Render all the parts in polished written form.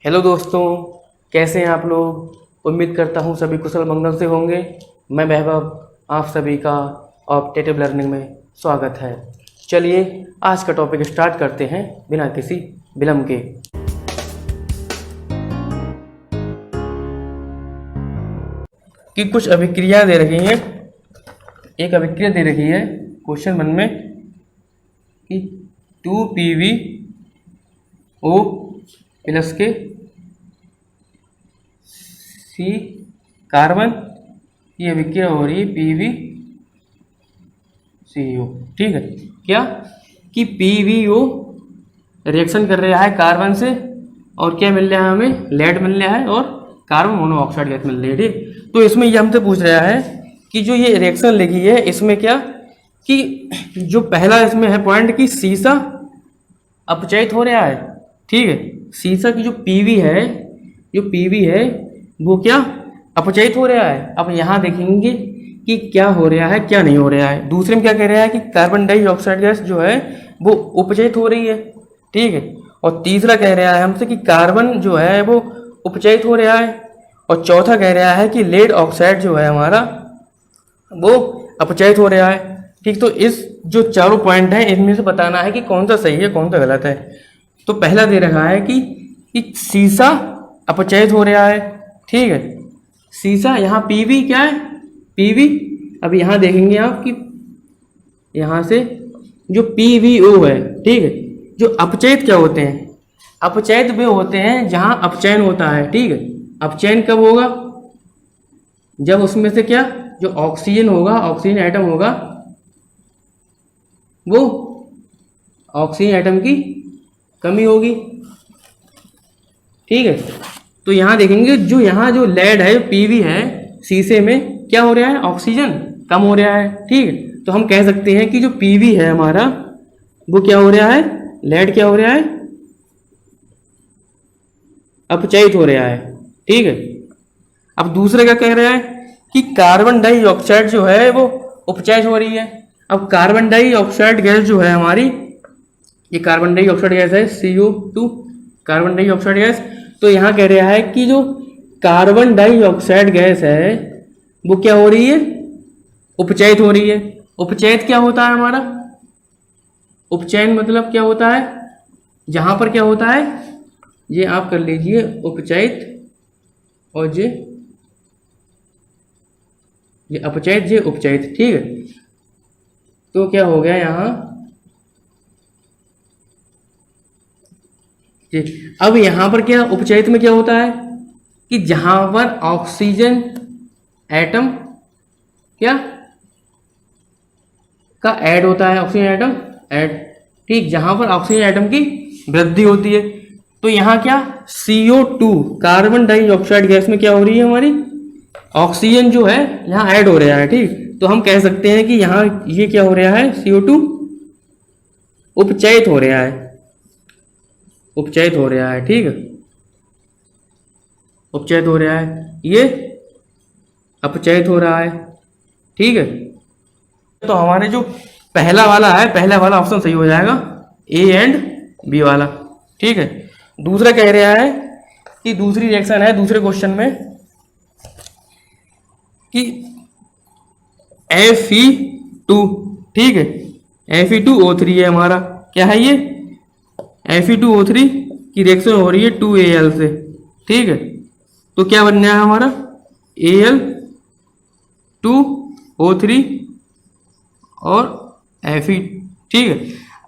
Hello दोस्तों, कैसे हैं आप लोग। उम्मीद करता हूं सभी कुशल मंगल से होंगे। मैं वैभव, आप सभी का ऑप्टेटिव लर्निंग में स्वागत है। चलिए आज का टॉपिक स्टार्ट करते हैं बिना किसी विलंब के। कि कुछ अभिक्रिया दे रही हैं। एक अभिक्रिया दे रही है क्वेश्चन 1 में कि 2PbO प्लस के सी कार्बन की अभिक्रिया हो रही है PbCO। ठीक है, क्या कि PbO रिएक्शन कर रहा है कार्बन से और क्या मिल रहा है हमें, लेड मिल रहा है और कार्बन मोनोऑक्साइड गैस मिल रही है। ठीक, तो इसमें ये हमसे पूछ रहा है कि जो ये रिएक्शन लिखी है इसमें क्या कि जो पहला इसमें है पॉइंट कि सीसा अपचयित हो रहा है। ठीक है, सीसा की जो पीवी है वो क्या अपचयित हो रहा है। अब यहाँ देखेंगे कि क्या हो रहा है क्या नहीं हो रहा है। दूसरे में क्या कह रहा है कि कार्बन डाइऑक्साइड गैस जो है वो उपचयित हो रही है। ठीक है, और तीसरा कह रहा है हमसे कि कार्बन जो है वो उपचयित हो रहा है और चौथा कह रहा है कि लेड ऑक्साइड जो है हमारा वो अपचयित हो रहा है। ठीक, तो इस जो चारों पॉइंट हैं इनमें से बताना है कि कौन सा सही है कौन सा गलत है। तो पहला दे रखा है कि सीसा अपचयित हो रहा है। ठीक है, सीसा यहाँ पीवी क्या है, पीवी। अब यहाँ देखेंगे आप कि यहाँ से जो पीवीओ है, ठीक है, जो अपचयित क्या होते हैं, अपचयित वे होते हैं जहाँ अपचयन होता है। ठीक है, अपचयन कब होगा, जब उसमें से क्या जो ऑक्सीजन होगा, ऑक्सीजन एटम होगा, वो ऑक्सीजन एटम की कमी होगी। ठीक है, तो यहाँ देखेंगे जो यहाँ जो लेड है पीवी है शीशे में क्या हो रहा है, ऑक्सीजन कम हो रहा है। ठीक है, तो हम कह सकते हैं कि जो पीवी है हमारा वो क्या हो रहा है, लेड क्या हो रहा है, अपचयित हो रहा है। ठीक है, अब दूसरे क्या कह रहा है कि कार्बन डाइऑक्साइड जो है वो उपचयित हो रही है। अब कार्बन डाइऑक्साइड गैस जो है हमारी, ये कार्बन डाइऑक्साइड गैस है CO2 कार्बन डाइऑक्साइड गैस। तो यहाँ कह रहा है कि जो कार्बन डाइऑक्साइड गैस है वो क्या हो रही है, उपचयित हो रही है। उपचयित क्या होता है हमारा, उपचयन मतलब क्या होता है, जहाँ पर क्या होता है, ये आप कर लीजिए उपचयित और ये अपचयित ये उपचयित। ठीक है, तो क्या हो गया यहाँ, अब यहाँ पर क्या उपचयित में क्या होता है कि जहां पर ऑक्सीजन एटम क्या का ऐड होता है, ऑक्सीजन एटम ऐड। ठीक, जहां पर ऑक्सीजन एटम की वृद्धि होती है। तो यहाँ क्या CO2 कार्बन डाइऑक्साइड गैस में क्या हो रही है, हमारी ऑक्सीजन जो है यहाँ ऐड हो रहा है। ठीक, तो हम कह सकते हैं कि यहाँ ये क्या हो रहा है, CO2 उपचयित हो रहा है, उपचयित हो रहा है। ठीक है, उपचयित हो रहा है, ये अपचयित हो रहा है। ठीक है, तो हमारे जो पहला वाला है, पहला वाला ऑप्शन सही हो जाएगा, A एंड B वाला। ठीक है, दूसरा कह रहा है कि दूसरी रिएक्शन है दूसरे क्वेश्चन में कि Fe2। ठीक है, Fe2O3 है हमारा, क्या है ये, Fe2O3 की रिएक्शन हो रही है 2Al से। ठीक है, तो क्या बनना है हमारा Al2O3 और Fe। ठीक है,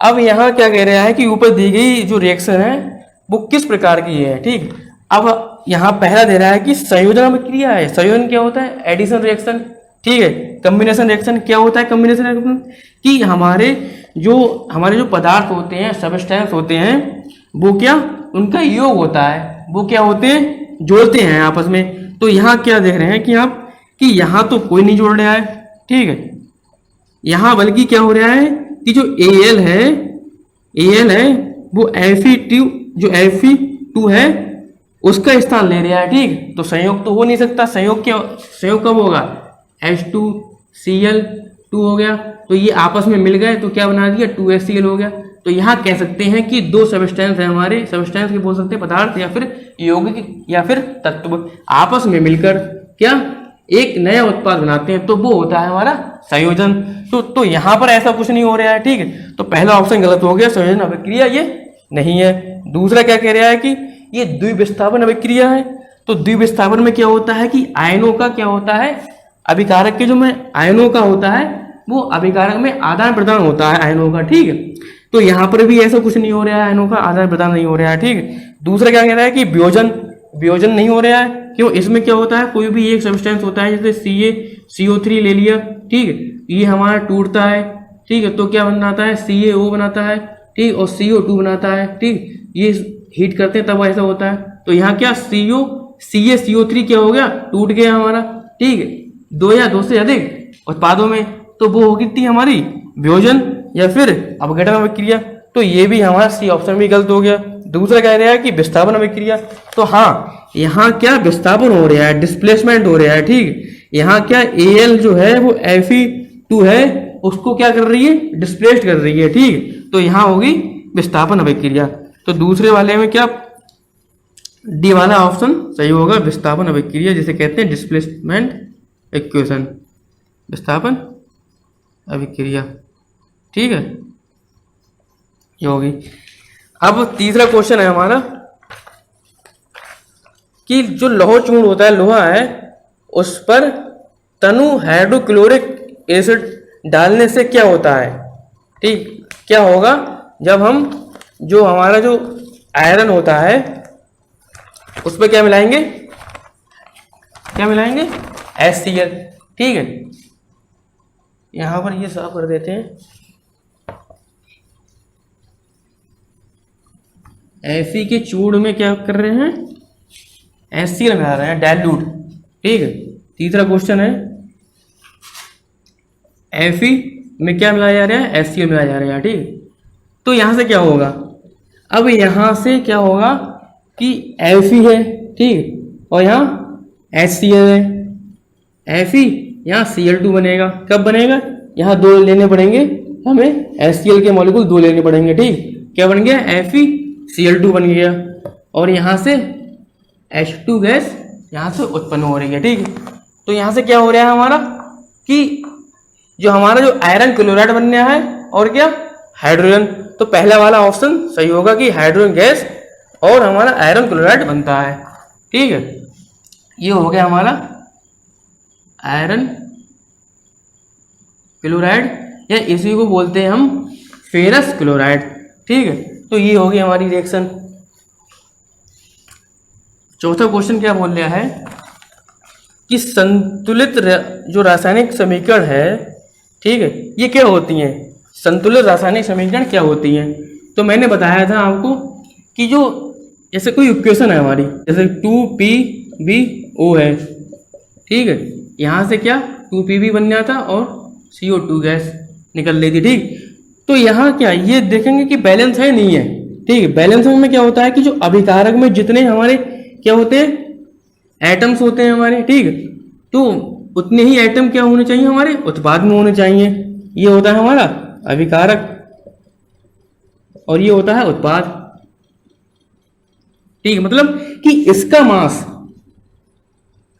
अब यहाँ क्या कह रहा है कि ऊपर दी गई जो रिएक्शन है वो किस प्रकार की है। ठीक, अब यहाँ पहला दे रहा है कि संयोजन अभिक्रिया है। संयोजन क्या होता है, एडिशन रिएक्शन। ठीक है, कम्बिनेशन रिएक्शन क्या होता है, कम्बिनेशन रिएक्शन कि हमारे जो पदार्थ होते हैं, सबस्टेंस होते हैं, वो क्या उनका योग होता है, वो क्या होते हैं, जोड़ते हैं आपस में। तो यहाँ क्या देख रहे हैं कि आप कि यहाँ तो कोई नहीं जोड़ रहा है। ठीक है, यहाँ बल्कि क्या हो रहा है कि जो Al है वो Fe2 जो Fe2 है उसका स्थान ले रहा है। ठीक, तो संयोग तो हो नहीं सकता, संयोग कब होगा, H2Cl2 हो गया। तो ये आपस में मिल गए तो क्या बना दिया, 2HCl हो गया। तो यहाँ कह सकते हैं कि दो सब्सटेंस है हमारे, सब्सटेंस के बोल सकते हैं पदार्थ या फिर यौगिक या फिर तत्व आपस में मिलकर क्या एक नया उत्पाद बनाते हैं, तो वो होता है हमारा संयोजन। तो यहाँ पर ऐसा कुछ नहीं हो रहा है, ठीक है। तो पहला ऑप्शन गलत हो गया, संयोजन अभिक्रिया ये नहीं है। दूसरा क्या कह रहा है कि ये द्विविस्थापन अभिक्रिया है। तो द्विविस्थापन में क्या होता है कि आयनों का क्या होता है, अभिकारक के जो में आयनों का होता है वो अभिकारक में आदान प्रदान होता है आयनों का, ठीक है। तो यहाँ पर भी ऐसा कुछ नहीं हो रहा है, आयनों का आदान प्रदान नहीं हो रहा है, ठीक है। दूसरा क्या कह रहा है कि वियोजन नहीं हो रहा है। क्यों? इसमें क्या होता है, कोई भी एक सब्सटेंस होता है, जैसे CO3 ले लिया, ठीक है, ये हमारा टूटता है, ठीक है, तो क्या बनाता है, CaO बनाता है, ठीक, और CO2 बनाता है, ठीक, ये हीट करते हैं तब ऐसा होता है। तो यहाँ क्या CO3 क्या हो गया, टूट गया हमारा, ठीक है, दो या दो से अधिक उत्पादों में, तो वो होगी थी हमारी वियोजन या फिर अपघटन अभिक्रिया। तो ये भी हमारा सी ऑप्शन भी गलत हो गया। दूसरा कह रहा है कि विस्थापन अभिक्रिया, तो हाँ यहाँ क्या विस्थापन हो रहा है, डिस्प्लेसमेंट हो रहा है, ठीक। यहाँ क्या Al जो है वो Fe2 है, उसको क्या कर रही है, डिस्प्लेस्ड कर रही है, ठीक। तो यहाँ होगी विस्थापन अभिक्रिया। तो दूसरे वाले में क्या डी वाला ऑप्शन सही होगा, विस्थापन अभिक्रिया जिसे कहते हैं डिस्प्लेसमेंट इक्वेशन, विस्थापन अभिक्रिया, ठीक है, ये होगी। अब तीसरा क्वेश्चन है हमारा कि जो लौह चूर्ण होता है, लोहा है, उस पर तनु हाइड्रोक्लोरिक एसिड डालने से क्या होता है, ठीक। क्या होगा जब हम जो हमारा जो आयरन होता है उस पर क्या मिलाएंगे, HCl, ठीक है। यहां पर ये साफ कर देते हैं, Fe के चूर्ण में क्या कर रहे हैं, HCl मिला रहे हैं, डाइल्यूट, ठीक है। तीसरा क्वेश्चन है Fe में क्या मिलाया जा रहा है, HCl मिलाया जा रहा है, ठीक। तो यहां से क्या होगा, अब यहां से क्या होगा कि Fe है, ठीक, और यहाँ HCl है, Fe यहाँ Cl2 बनेगा। कब बनेगा, यहाँ दो लेने पड़ेंगे हमें, HCl के मॉलिक्यूल दो लेने पड़ेंगे, ठीक। क्या बन गया, FeCl2 बन गया, और यहाँ से H2 गैस यहाँ से उत्पन्न हो रही है, ठीक। तो यहाँ से क्या हो रहा है हमारा कि जो हमारा जो आयरन क्लोराइड बनना है और क्या हाइड्रोजन, तो पहला वाला ऑप्शन सही होगा कि हाइड्रोजन गैस और हमारा आयरन क्लोराइड बनता है, ठीक है। ये हो गया हमारा आयरन क्लोराइड, या इसी को बोलते हैं हम फेरस क्लोराइड, ठीक है। तो ये होगी हमारी रिएक्शन। चौथा क्वेश्चन क्या बोल रहा है कि संतुलित जो रासायनिक समीकरण है, ठीक है, ये क्या होती हैं, संतुलित रासायनिक समीकरण क्या होती हैं। तो मैंने बताया था आपको कि जो जैसे कोई इक्वेशन है हमारी, जैसे 2PbO है, ठीक है, यहाँ से क्या 2Pb बन जाता और CO2 गैस निकल रही थी, ठीक। तो यहाँ क्या ये देखेंगे कि बैलेंस है नहीं है, ठीक है। बैलेंस में क्या होता है कि जो अभिकारक में जितने हमारे क्या होते हैं, एटम्स होते हैं हमारे, ठीक, तो उतने ही एटम क्या होने चाहिए हमारे उत्पाद में होने चाहिए। ये होता है हमारा अभिकारक और ये होता है उत्पाद, ठीक। मतलब कि इसका मास,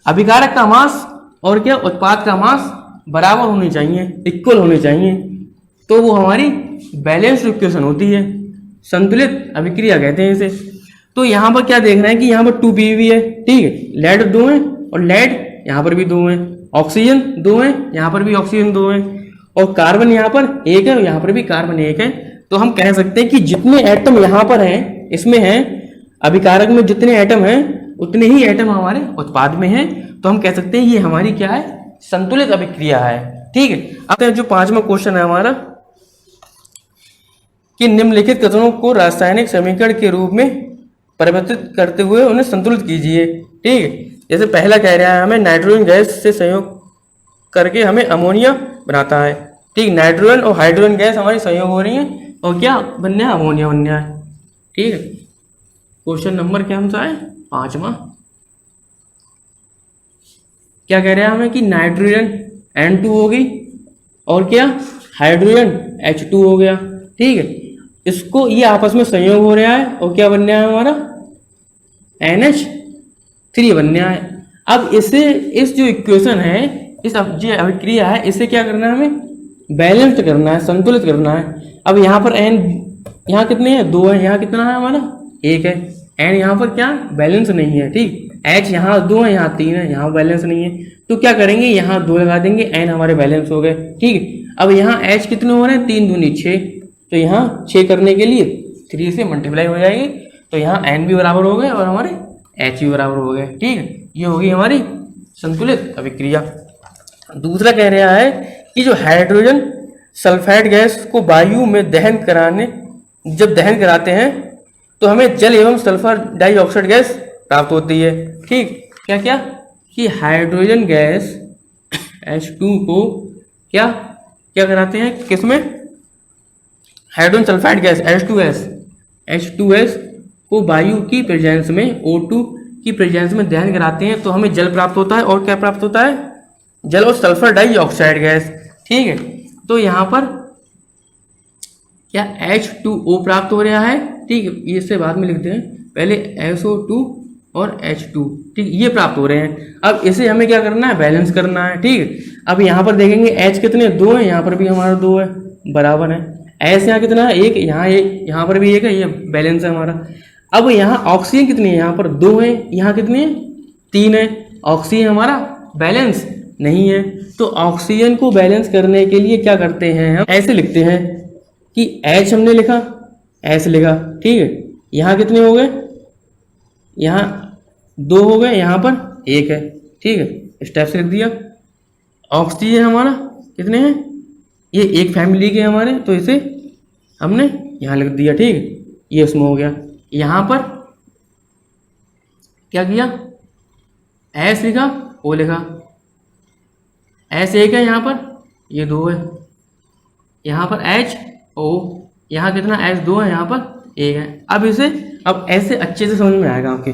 अभिकारक का मास और क्या उत्पाद का मास बराबर होने चाहिए, इक्वल होने चाहिए, तो वो हमारी बैलेंस इक्वेशन होती है, संतुलित अभिक्रिया कहते हैं इसे। तो यहाँ पर क्या देखना है कि यहाँ पर 2Pb है, ठीक है, लेड 2 है और लेड यहाँ पर भी 2 है, ऑक्सीजन 2 है, यहाँ पर भी ऑक्सीजन 2 है, और कार्बन यहाँ पर 1 है और यहाँ पर भी कार्बन 1 है। तो हम कह सकते हैं कि जितने एटम यहाँ पर हैं इसमें हैं, अभिकारक में जितने एटम हैं उतने ही एटम हमारे उत्पाद में हैं। तो हम कह सकते हैं ये हमारी क्या है, संतुलित अभिक्रिया है, ठीक है। अब जो पांचवा क्वेश्चन है हमारा कि निम्नलिखित कथनों को रासायनिक समीकरण के रूप में परिवर्तित करते हुए उन्हें संतुलित कीजिए, ठीक है। जैसे पहला कह रहा है हमें नाइट्रोजन गैस से संयोग करके हमें अमोनिया बनाता है, ठीक। नाइट्रोजन और हाइड्रोजन गैस हमारी संयोग हो रही है और क्या बनना है, अमोनिया बनना है, ठीक है। क्वेश्चन नंबर क्या हमसे है, पांचवा। क्या कह रहे हैं हमें कि नाइट्रोजन N2 हो गई और क्या हाइड्रोजन H2 हो गया, ठीक है। इसको ये आपस में संयोग हो रहा है और क्या बन रहा है हमारा NH3 बन रहा है। अब इसे इस जो इक्वेशन है इस जो अभिक्रिया है इसे क्या करना है हमें बैलेंस करना है, संतुलित करना है। अब यहाँ पर n यहाँ कितने हैं 2 है, यहाँ कितना है हमारा 1 है। n यहाँ पर क्या बैलेंस नहीं है, ठीक। h यहाँ 2 है, यहाँ 3 है, यहाँ बैलेंस नहीं है। तो क्या करेंगे यहाँ 2 लगा देंगे, n हमारे बैलेंस हो गए, ठीक। अब यहाँ h कितने हो रहे हैं 3 दूनी 6, तो यहाँ 6 करने के लिए 3 से मल्टीप्लाई हो जाएगी, तो यहाँ n भी बराबर हो गए और हमारे h भी बराबर हो गए, ठीक। ये होगी हमारी संतुलित अभिक्रिया। दूसरा कह रहा है कि जो हाइड्रोजन सल्फाइड गैस को वायु में जब दहन कराते हैं तो हमें जल एवं सल्फर डाइऑक्साइड गैस प्राप्त होती है, ठीक। क्या क्या कि हाइड्रोजन गैस H2 को क्या क्या कराते हैं किसमें हाइड्रोजन सल्फाइड गैस H2S को वायु की प्रेजेंस में O2 की प्रेजेंस में दहन कराते हैं तो हमें जल प्राप्त होता है और क्या प्राप्त होता है जल और सल्फर डाइऑक्साइड गैस, ठीक है। तो यहाँ पर क्या H2O प्राप्त हो रहा है, ठीक। ये से बाद में लिखते हैं, पहले SO2 और H2, ठीक, ये प्राप्त हो रहे हैं। अब इसे हमें क्या करना है बैलेंस करना है, ठीक। अब यहाँ पर देखेंगे H कितने 2 हैं, यहाँ पर भी हमारा 2 है, बराबर है। S यहाँ कितना है 1, यहाँ 1, यहाँ पर भी 1 है, ये बैलेंस है हमारा। अब यहाँ ऑक्सीजन कितनी है, यहाँ पर 2 है, यहाँ कितनी है 3 है। ऑक्सीजन हमारा बैलेंस नहीं है, तो ऑक्सीजन को बैलेंस करने के लिए क्या करते हैं हम ऐसे लिखते हैं कि H हमने लिखा, S लिखा, ठीक है। यहाँ कितने हो गए, यहाँ 2 हो गए, यहाँ पर 1 है, ठीक है। इस टाइप से लिख दिया। ऑक्सीजन हमारा कितने हैं, ये एक फैमिली के हमारे, तो इसे हमने यहाँ लिख दिया, ठीक। ये उसमें हो गया। यहाँ पर क्या किया S लिखा, O लिखा, S 1 है, यहाँ पर ये 2 है, यहाँ पर HO, यहाँ कितना S2 है, यहाँ पर 1 है। अब ऐसे अच्छे से समझ में आएगा आपके।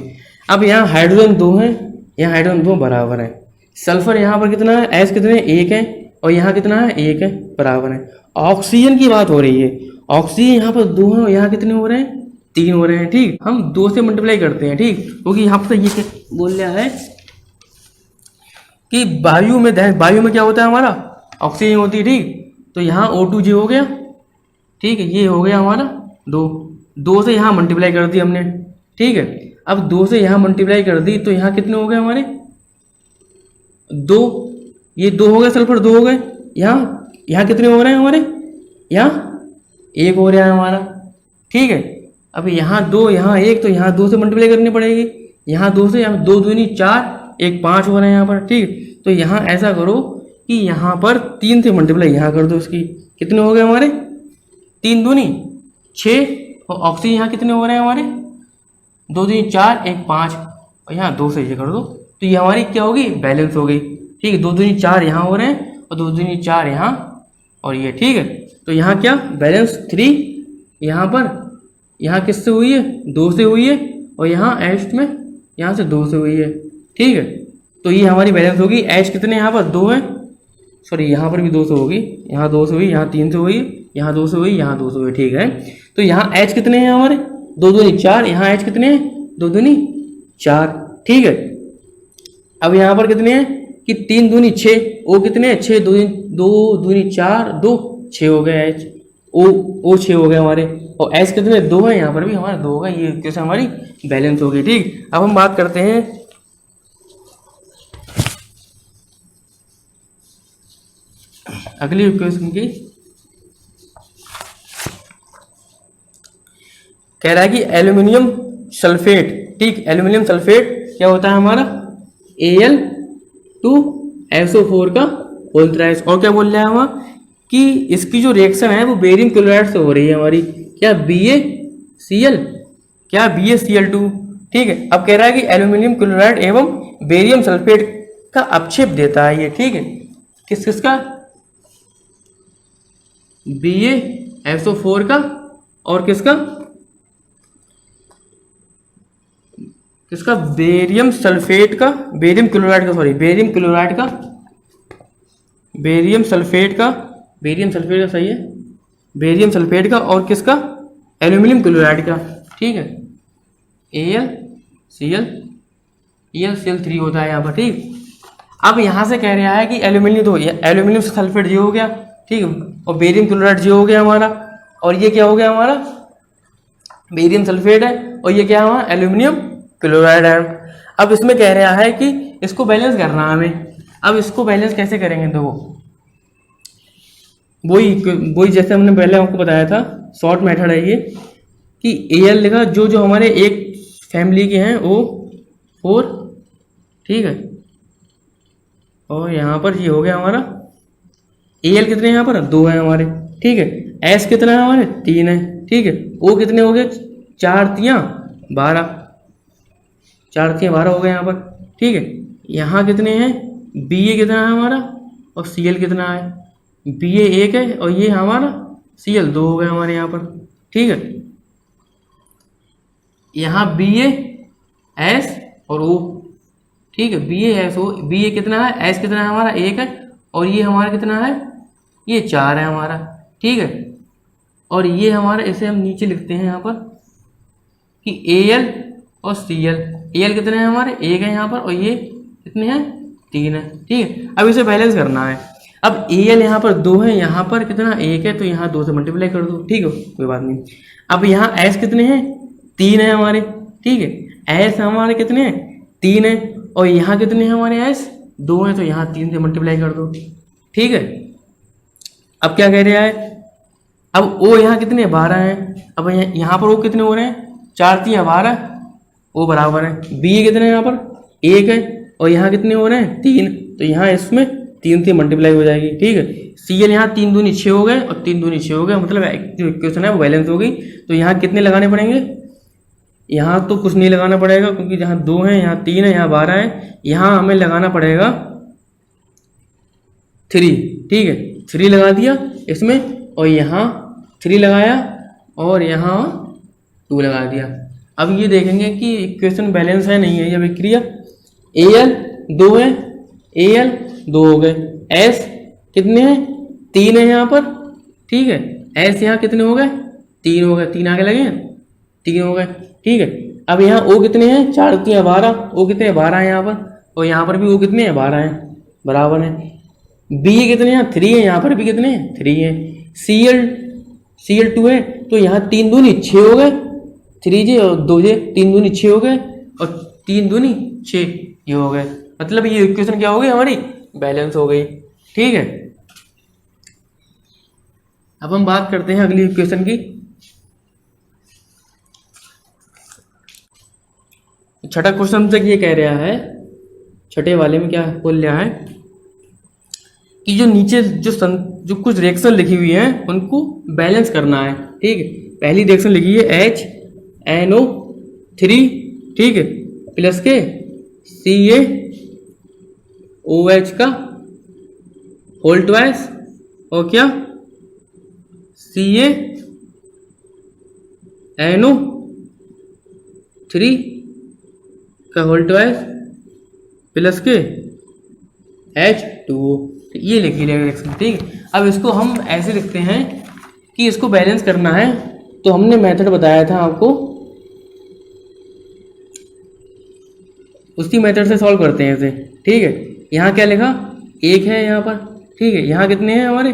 अब यहाँ हाइड्रोजन 2 है, यहाँ हाइड्रोजन 2 बराबर है। सल्फर यहाँ पर कितना है, S कितने 1 है और यहाँ कितना है 1 है, बराबर है। ऑक्सीजन की बात हो रही है, ऑक्सीजन यहाँ पर 2 है और यहाँ कितने हो रहे हैं 3 हो रहे हैं, ठीक। हम 2 से मल्टीप्लाई करते हैं, ठीक, क्योंकि यहाँ पर ये बोल रहा है कि वायु में क्या होता है हमारा ऑक्सीजन होती है, ठीक। तो यहाँ O2J हो गया, ठीक है, ये हो गया हमारा 2 से यहाँ मल्टीप्लाई कर दी हमने, ठीक है। अब 2 से यहाँ मल्टीप्लाई कर दी तो यहाँ कितने हो गए हमारे 2, ये 2 हो गए, सल्फर 2 हो गए। यहाँ कितने हो रहे हैं हमारे, यहाँ 1 हो रहा है हमारा, ठीक है। अब यहाँ 2 यहाँ 1, तो यहाँ 2 से मल्टीप्लाई करनी पड़ेगी। यहाँ 2 से यहाँ 2 दूनी 4, 1 5 हो रहे हैं यहाँ पर, ठीक। तो यहाँ ऐसा करो कि यहाँ पर 3 से मल्टीप्लाई यहाँ कर दो इसकी, कितने हो गए हमारे 3 दूनी 6, और ऑक्सीजन यहाँ कितने हो रहे हैं हमारे 2 दूनी 4, 1 5, और यहाँ 2 से ये कर दो, तो ये हमारी क्या होगी बैलेंस हो गई, ठीक है। 2 दूनी 4 यहाँ हो रहे हैं और 2 दूनी 4 यहाँ और ये, ठीक है। तो यहाँ क्या बैलेंस 3 यहाँ पर, यहाँ किससे हुई है 2 से हुई है, और यहाँ H में यहाँ से 2 से हुई है, ठीक है। तो ये हमारी बैलेंस होगी। H कितने यहाँ पर 2 है, सॉरी यहाँ पर भी 2 से होगी, यहाँ 2 से हुई, यहाँ 3 से हुई, यहाँ 2 से हुई, यहाँ 2 से हुई, ठीक है। तो यहाँ H कितने हैं हमारे 2 दूनी 4, यहाँ H कितने हैं 2 दूनी 4, ठीक है। अब यहाँ पर कितने हैं कि 3 दूनी 6, O कितने हैं 6, 2 दूनी 4, 2 6 हो गए H, O 6 हो गए हमारे, और S कितने 2 है, यहाँ पर भी हमारा 2 होगा। ये कैसे हमारी बैलेंस होगी, ठीक। अब हम बात करते हैं अगली इक्वेशन की। कह रहा है कि एल्यूमिनियम सल्फेट, ठीक, एल्यूमिनियम सल्फेट क्या होता है हमारा Al2SO4 का होल थ्राइस। और क्या बोल रहा है वहाँ कि इसकी जो रिएक्शन है वो बेरियम क्लोराइड से हो रही है हमारी, क्या BaCl2, ठीक है। अब कह रहा है कि एल्यूमिनियम क्लोराइड एवं बेरियम सल्फेट का अपक्षेप देता है ये, ठीक है। किसका BaSO4 का, और किसका बेरियम सल्फेट का, बेरियम क्लोराइड का, सही है, बेरियम सल्फेट का, और किसका एल्यूमिनियम क्लोराइड का, ठीक है, AlCl होता है यहाँ पर, ठीक। अब यहाँ से कह रहा है कि एल्यूमिनियम, तो एल्यूमिनियम सल्फेट ये हो गया, ठीक है, और बेरियम क्लोराइड ये हो गया हमारा, और ये क्या हो गया हमारा, बेरियम सल्फेट है, और ये क्या हुआ, एल्यूमिनियम क्लोराइड है। अब इसमें कह रहा है कि इसको बैलेंस करना है हमें। अब इसको बैलेंस कैसे करेंगे, तो वही जैसे हमने पहले आपको बताया था, शॉर्ट मेथड है ये, कि Al लिखा, जो हमारे एक फैमिली के हैं O4, ठीक है, और यहाँ पर ये हो गया हमारा Al कितने हैं यहाँ पर, 2 है हमारे, ठीक है, S कितना है हमारे, 3 है, ठीक है, O कितने हो गए, 4 3 12, 4 3 12 हो गए यहाँ पर, ठीक है। यहाँ कितने हैं, Ba कितना है हमारा, और Cl कितना है, Ba 1 है, और ये हमारा Cl 2 हो गए हमारे यहाँ पर, ठीक है। यहाँ Ba S और O, ठीक है, Ba S O, Ba कितना है, S कितना है हमारा, 1 है, और ये हमारा कितना है, ये 4 है हमारा, ठीक है। और ये हमारा, इसे हम नीचे लिखते हैं यहाँ पर कि Al और Cl, Al कितने हैं हमारे, 1 है यहाँ पर, और ये कितने हैं, 3 है, ठीक है। अब इसे बैलेंस करना है। अब Al यहाँ पर 2 है, यहाँ पर कितना 1 है, तो यहाँ 2 से मल्टीप्लाई कर दो, ठीक है, कोई बात नहीं। अब यहाँ S कितने हैं, 3 है हमारे, ठीक है, S हमारे कितने हैं, 3 है, और यहाँ कितने हैं हमारे S 2 है, तो यहाँ 3 से मल्टीप्लाई कर दो, ठीक है। अब क्या कह रहा है, अब O यहाँ कितने 12 हैं, अब यहाँ पर O कितने हो रहे हैं, 4 3 12, O बराबर है, B कितने हैं यहाँ पर 1 है, और यहाँ कितने हो रहे हैं 3, तो यहाँ इसमें 3 से मल्टीप्लाई हो जाएगी, ठीक है। Cl यहाँ 3 दूनी 6 हो गए, और 3 दूनी 6 हो गए, मतलब जो इक्वेशन है वो बैलेंस हो गई। तो यहाँ कितने लगाने पड़ेंगे, यहाँ तो कुछ नहीं लगाना पड़ेगा, क्योंकि जहाँ 2 है, यहाँ 3 है, यहाँ 12 है, यहाँ हमें लगाना पड़ेगा 3, ठीक है, 3 लगा दिया इसमें, और यहाँ 3 लगाया, और यहाँ 2 लगा दिया। अब ये देखेंगे कि इक्वेशन बैलेंस है नहीं है, ये विक्रिया, Al 2 है, Al 2 हो गए, S कितने हैं, 3 है यहाँ पर, ठीक है, S यहाँ कितने हो गए, 3 हो गए, 3 आगे लगे हैं, 3 हो गए, ठीक है। अब यहाँ O कितने हैं, 4 3 12, O कितने हैं 12 है यहाँ पर, और यहाँ पर भी O कितने हैं 12 हैं, बराबर है। B कितने हैं, 3 है, यहाँ पर भी कितने हैं 3 है। Cl 2 है, तो यहाँ 3 दूनी 6 हो गए, 3J और 2J, 3 दूनी 6 हो गए, और 3 दूनी 6 ये हो गए, मतलब ये इक्वेशन क्या हो गई हमारी, बैलेंस हो गई, ठीक है। अब हम बात करते हैं अगली इक्वेशन की। छठा क्वेश्चन तक ये कह रहा है, छठे वाले में क्या बोल रहा है कि जो नीचे जो कुछ रिएक्शन लिखी हुई है उनको बैलेंस करना है, ठीक है। पहली रिएक्शन लिखी है HNO3, ठीक है, प्लस के CaOH का होल ट्वाइस, और क्या CaNO3 का होल ट्वाइस प्लस के H2O, ये लिखी रिएक्शन, ठीक है। अब इसको हम ऐसे लिखते हैं कि इसको बैलेंस करना है, तो हमने मेथड बताया था आपको, उसी मेथड से सॉल्व करते हैं इसे, ठीक है। यहाँ क्या लिखा, 1 है यहाँ पर, ठीक है, यहाँ कितने हैं हमारे,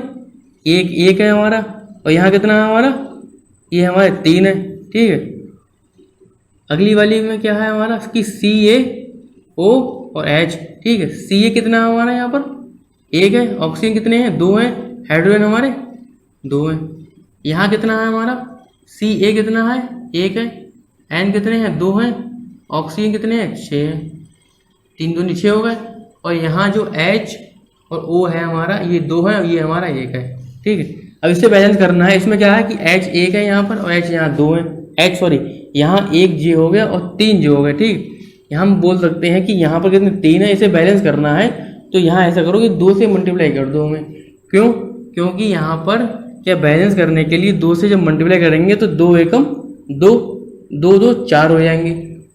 1 है हमारा, और यहाँ कितना है हमारा, ये हमारे 3 है, ठीक है। अगली वाली में क्या है हमारा कि CaO और H, ठीक है। Ca कितना है हमारा यहाँ पर 1 है, ऑक्सीजन कितने हैं 2 हैं, हाइड्रोजन हमारे 2 हैं। यहाँ कितना है हमारा Ca कितना है 1 है, N कितने हैं 2 हैं, ऑक्सीजन कितने हैं 6 हैं, 3 दूनी 6 हो गए। और यहाँ जो H और O है हमारा ये 2 है और ये हमारा 1 है, ठीक है। अब इससे बैलेंस करना है, इसमें क्या है कि H 1 है यहाँ पर और H यहाँ 2 है, H सॉरी यहाँ 1 J हो गया और 3 J हो गया, ठीक। यहाँ हम बोल सकते हैं कि यहाँ पर कितने 3 है, इसे बैलेंस करना है तो यहाँ ऐसा करो कि 2 से मल्टीप्लाई कर दो हमें, क्यों, क्योंकि यहाँ पर क्या बैलेंस करने के लिए 2 से जब मल्टीप्लाई करेंगे तो 2 एकम 2, 2 2 4 हो जाएंगे,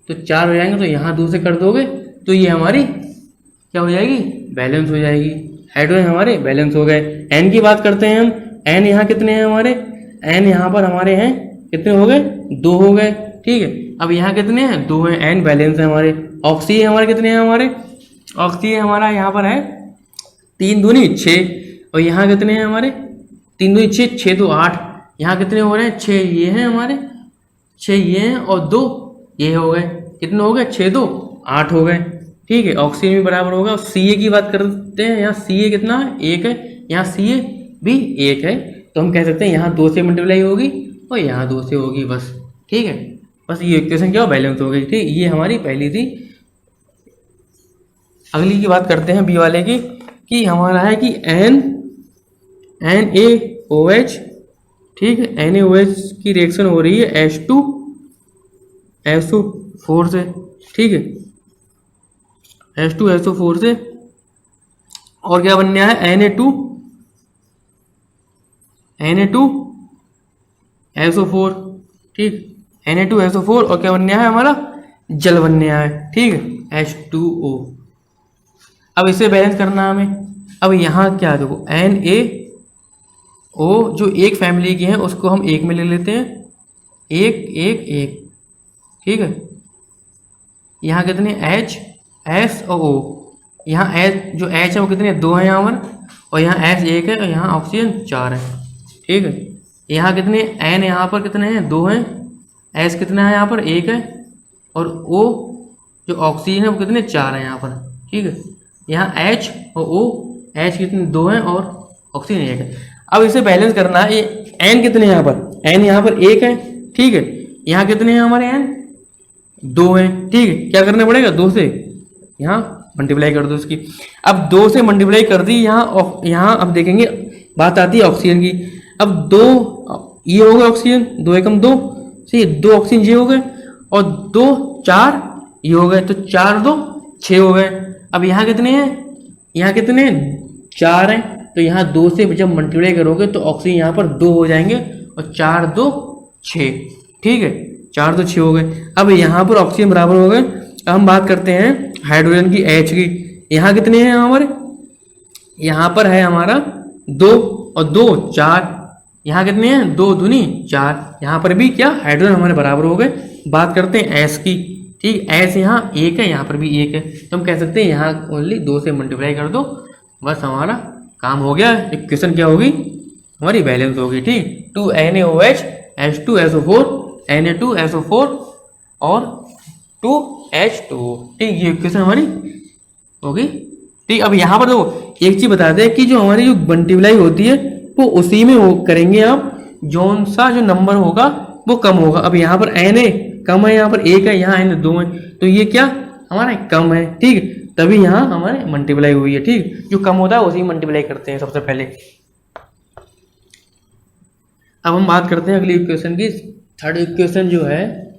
तो 4 हो जाएंगे, तो यहाँ 2 से कर दोगे तो ये हमारी क्या हो जाएगी, बैलेंस हो जाएगी। हाइड्रोजन हमारे बैलेंस हो गए। एन की बात करते हैं हम, एन यहाँ कितने हैं हमारे, एन यहाँ पर हमारे हैं कितने हो गए, 2 हो गए, ठीक है। अब यहाँ कितने हैं, 2 हैं, एन बैलेंस है हमारे। ऑक्सीजन हमारे कितने हैं, हमारे ऑक्सीजन हमारा यहाँ पर है 3 दूनी 6, और यहाँ कितने हैं हमारे 3 दूनी 6, 6 2 8, यहाँ कितने हो रहे हैं 6 ये हैं हमारे, 6 ये हैं और 2 ये हो गए, कितने हो गए 6 2 8 हो गए, ठीक है। ऑक्सीजन भी बराबर होगा। सी ए की बात करते हैं, यहाँ सी ए कितना है 1 है, यहाँ सी ए भी 1 है, तो हम कह सकते हैं यहाँ 2 से मल्टीप्लाई होगी और यहाँ 2 से होगी बस, ठीक है। बस ये इक्वेशन क्या हो, बैलेंस हो गई, ठीक। ये हमारी पहली थी। अगली की बात करते हैं बी वाले की, कि हमारा है कि NaOH, ठीक है, NaOH की रिएक्शन हो रही है H2SO4 से, ठीक है, H2SO4 से, और क्या बनना है Na2SO4, ठीक, Na2SO4, और क्या बनना है हमारा जल बनना है, ठीक है, H2O। अब इसे बैलेंस करना है हमें। अब यहाँ क्या देखो, NaO जो एक फैमिली की है उसको हम एक में ले लेते हैं, 1 1 1, ठीक है। यहाँ कितने H S और O, यहाँ H जो H है वो कितने 2 है यहाँ पर, और यहाँ S 1 है, और यहाँ ऑक्सीजन 4 है, ठीक है। यहाँ कितने N यहाँ पर कितने हैं 2 हैं, S कितना है यहाँ पर 1 है, और O जो ऑक्सीजन है वो कितने 4 है यहाँ पर, ठीक है। यहाँ H और O, H कितने 2 हैं और ऑक्सीजन 1 है। अब इसे बैलेंस करना है। ये N कितने यहाँ पर, N यहाँ पर 1 है, ठीक है। यहाँ कितने हैं हमारे N 2 हैं, ठीक है। क्या करना पड़ेगा, 2 से यहाँ मल्टीप्लाई कर दो इसकी। अब 2 से मल्टीप्लाई कर दी यहाँ अब देखेंगे बात आती है ऑक्सीजन की। अब 2 ये हो गए ऑक्सीजन, 2 एकम 2, सही, 2 ऑक्सीजन ये हो गए, और 2 4 ये हो गए, तो 4 2 6 हो गए। अब यहाँ कितने हैं, यहाँ कितने 4 हैं, तो यहाँ 2 से जब मल्टीप्लाई करोगे तो ऑक्सीजन यहाँ पर 2 हो जाएंगे, और 4 2 6, ठीक है, 4 2 6 हो गए। अब यहाँ पर ऑक्सीजन बराबर हो गए। अब हम बात करते हैं हाइड्रोजन की H की। यहाँ कितने हैं हमारे, यहाँ पर है हमारा 2 और 2 4, यहाँ कितने हैं 2 दूनी 4, यहाँ पर भी क्या हाइड्रोजन हमारे बराबर हो गए। बात करते हैं S की, ठीक, S यहाँ 1 है, यहाँ पर भी 1 है, तो हम कह सकते हैं यहाँ ओनली 2 से मल्टीप्लाई कर दो, बस हमारा काम हो गया। इक्वेशन क्या होगी हमारी, बैलेंस होगी, ठीक। 2NaOH H2SO4 Na2SO4 और 2H2O, ठीक, ये इक्वेशन हमारी होगी, ठीक। अब यहाँ पर देखो एक चीज बता दें कि जो हमारी जो मल्टीप्लाई होती है वो उसी में वो करेंगे आप, जौन सा जो नंबर होगा वो कम होगा। अब यहाँ पर Na कम है, यहाँ पर 1 है, यहाँ Na 2 है, तो ये क्या हमारा कम है, ठीक, तभी यहाँ हमारे मल्टीप्लाई हुई है, ठीक। जो कम होता है उसी मल्टीप्लाई करते हैं सबसे पहले। अब हम बात करते हैं अगली इक्वेशन की। थर्ड इक्वेशन जो है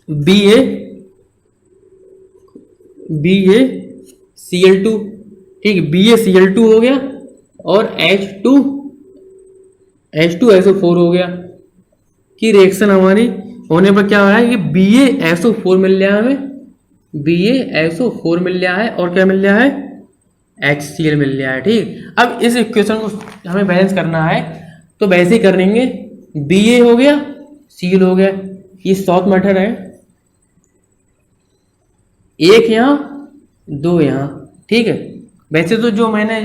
BaCl2, ठीक, BaCl2 हो गया, और H2SO4 हो गया की रिएक्शन हमारी होने पर क्या हो रहा है कि BaSO4 मिल गया हमें, BaSO4 मिल गया है, और क्या मिल गया है HCl मिल गया है, ठीक। अब इस इक्वेशन को हमें बैलेंस करना है, तो वैसे ही करेंगे, Ba हो गया Cl हो गया, ये शॉर्ट मेथड है, 1 यहाँ 2 यहाँ, ठीक है। वैसे तो जो मैंने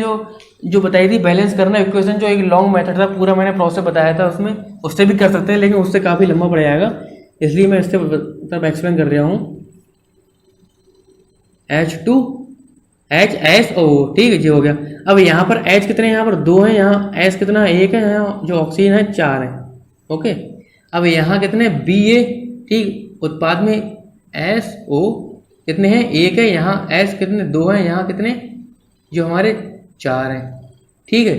जो बताई थी बैलेंस करना इक्वेशन, जो एक लॉन्ग मेथड था, पूरा मैंने प्रोसेस बताया था उसमें, उससे भी कर सकते हैं, लेकिन उससे काफ़ी लंबा पड़ जाएगा, इसलिए मैं इससे तब एक्सप्लेन कर रहा हूँ। HSO, ठीक है जी, हो गया। अब यहाँ पर H कितने हैं, यहाँ पर 2 हैं, यहाँ S कितना 1 है, यहाँ जो ऑक्सीजन है 4 है, ओके। अब यहाँ कितने Ba, ठीक, उत्पाद में SO कितने हैं 1 है, यहाँ S कितने 2 हैं, यहाँ कितने जो हमारे 4 हैं, ठीक है।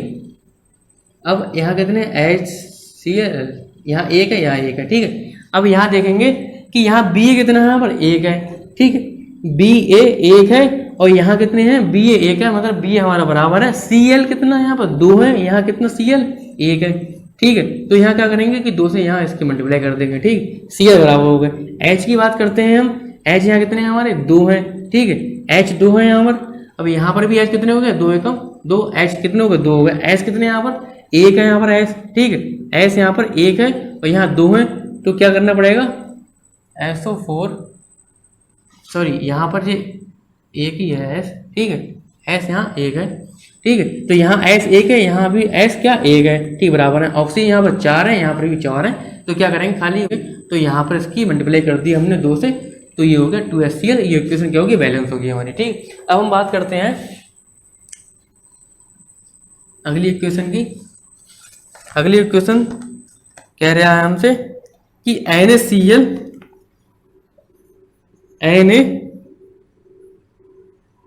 अब यहाँ कितने HCl, यहाँ 1 है, यहाँ 1 है, ठीक है। अब यहाँ देखेंगे कि यहाँ Ba कितना है, यहाँ पर 1 है, ठीक है, Ba 1 है, और यहाँ कितने हैं Ba 1 है, मतलब Ba हमारा बराबर है Cl कितना है, यहाँ पर 2 है, यहाँ कितना Cl 1 है, ठीक है। तो यहाँ क्या करेंगे कि 2 से यहाँ इसके मल्टीप्लाई कर देंगे, ठीक, Cl बराबर हो गए। H की बात करते हैं हम, H यहाँ कितने हैं हमारे 2 हैं, ठीक है, H 2 है यहाँ पर। अब यहाँ पर भी एच कितने हो गए, 2 एकम 2, एच कितने हो गए, 2 हो गए, एस कितने यहाँ पर 1 है, यहाँ पर एस, ठीक है, एस यहाँ पर 1 है और यहाँ 2 है, तो क्या करना पड़ेगा, SO4 सॉरी यहाँ पर ये एक ही है एस, ठीक है, एस यहाँ 1 है, ठीक है, तो यहाँ एस 1 है, यहाँ भी एस क्या 1 है, ठीक बराबर है, ऑक्सीजन यहाँ पर 4 है, यहाँ पर भी 4 है, तो क्या करेंगे खाली हो गए, तो यहाँ पर इसकी मल्टीप्लाई कर दी हमने 2 से, तो ये हो गया 2HCl, ये इक्वेशन क्या होगी, बैलेंस होगी हमारी, ठीक। अब हम बात करते हैं अगली इक्वेशन की। अगली इक्वेशन कह रहा है हमसे कि NaCl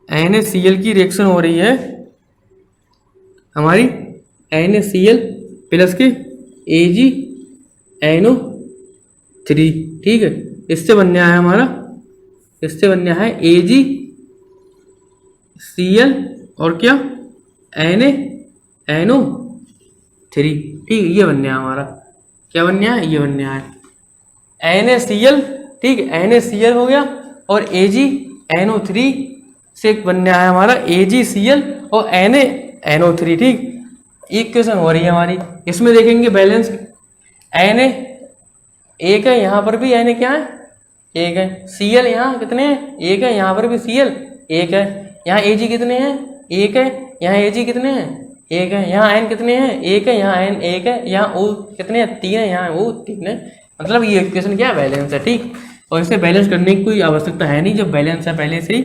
NaCl की रिएक्शन हो रही है हमारी NaCl प्लस के AgNO3, ठीक है, इससे बनने आया हमारा, इससे बनने है AgCl और क्या NaNO3, ठीक है, ये बनने आया हमारा, क्या बनने आया, ये बनने आया NaCl, ठीक है, NaCl हो गया और AgNO3 से बनने आया हमारा AgCl और NaNO3, ठीक, इक्वेशन हो रही है हमारी। इसमें देखेंगे बैलेंस Na 1 है, यहाँ पर भी Na क्या है 1 है, Cl यहाँ कितने हैं 1 है, यहाँ पर भी Cl 1 है, यहाँ Ag कितने हैं 1 है, यहाँ Ag कितने हैं 1 है, यहाँ N कितने हैं 1 है, यहाँ N 1 है, यहाँ O कितने हैं 3 है, यहाँ O 3 है, मतलब ये इक्वेशन क्या है बैलेंस है, ठीक। और इसे बैलेंस करने की कोई आवश्यकता है नहीं, जब बैलेंस है पहले से ही